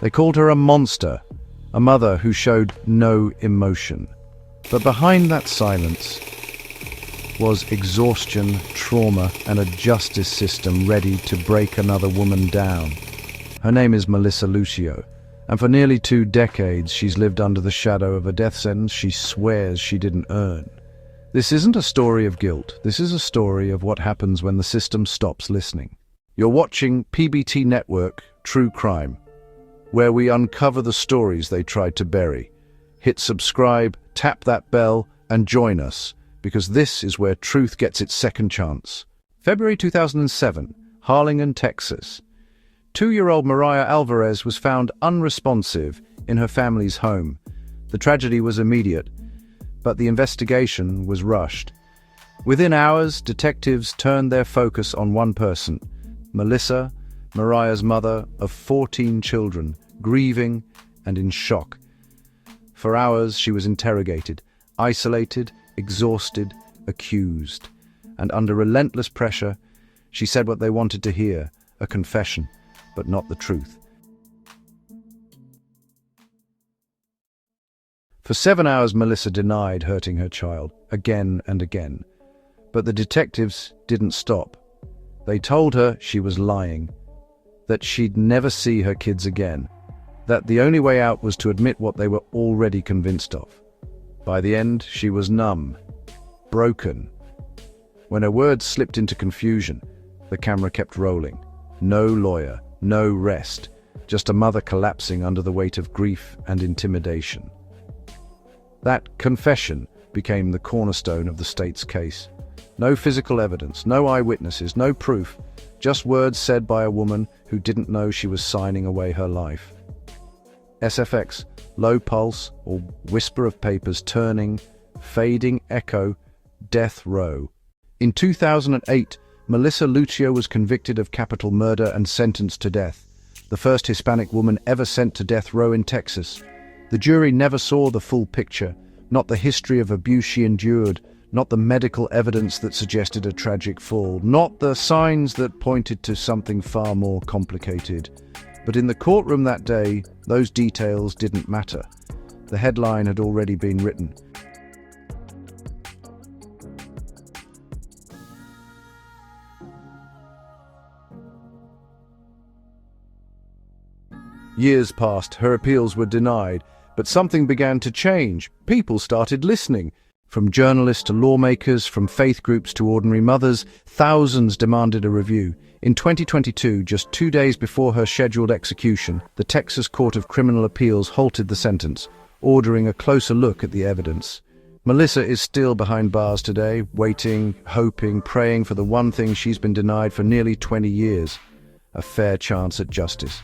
They called her a monster, a mother who showed no emotion. But behind that silence was exhaustion, trauma, and a justice system ready to break another woman down. Her name is Melissa Lucio, and for nearly 2 decades she's lived under the shadow of a death sentence she swears she didn't earn. This isn't a story of guilt. This is a story of what happens when the system stops listening. You're watching PBT Network, True Crime, where we uncover the stories they tried to bury. Hit subscribe, tap that bell, and join us, because this is where truth gets its second chance. February 2007, Harlingen, Texas. 2-year-old Mariah Alvarez was found unresponsive in her family's home. The tragedy was immediate, but the investigation was rushed. Within hours, detectives turned their focus on one person, Melissa, Mariah's mother of 14 children, grieving and in shock. For hours, she was interrogated, isolated, exhausted, accused. And under relentless pressure, she said what they wanted to hear, a confession, but not the truth. For 7 hours, Melissa denied hurting her child, again and again. But the detectives didn't stop. They told her she was lying, that she'd never see her kids again, that the only way out was to admit what they were already convinced of. By the end, she was numb, broken. When her words slipped into confusion, the camera kept rolling. No lawyer, no rest, just a mother collapsing under the weight of grief and intimidation. That confession became the cornerstone of the state's case. No physical evidence, no eyewitnesses, no proof, just words said by a woman who didn't know she was signing away her life. SFX, low pulse, or whisper of papers turning, fading echo, death row. In 2008, Melissa Lucio was convicted of capital murder and sentenced to death, the first Hispanic woman ever sent to death row in Texas. The jury never saw the full picture, not the history of abuse she endured, not the medical evidence that suggested a tragic fall, not the signs that pointed to something far more complicated. But in the courtroom that day, those details didn't matter. The headline had already been written. Years passed, her appeals were denied, but something began to change. People started listening. From journalists to lawmakers, from faith groups to ordinary mothers, thousands demanded a review. In 2022, just 2 days before her scheduled execution, the Texas Court of Criminal Appeals halted the sentence, ordering a closer look at the evidence. Melissa is still behind bars today, waiting, hoping, praying for the one thing she's been denied for nearly 20 years, a fair chance at justice.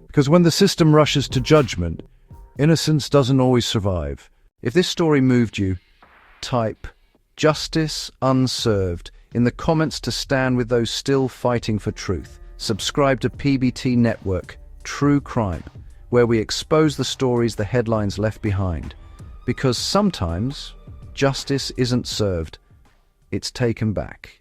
Because when the system rushes to judgment, innocence doesn't always survive. If this story moved you, type "Justice Unserved" in the comments to stand with those still fighting for truth. Subscribe to PBT Network, True Crime, where we expose the stories the headlines left behind. Because sometimes justice isn't served, it's taken back.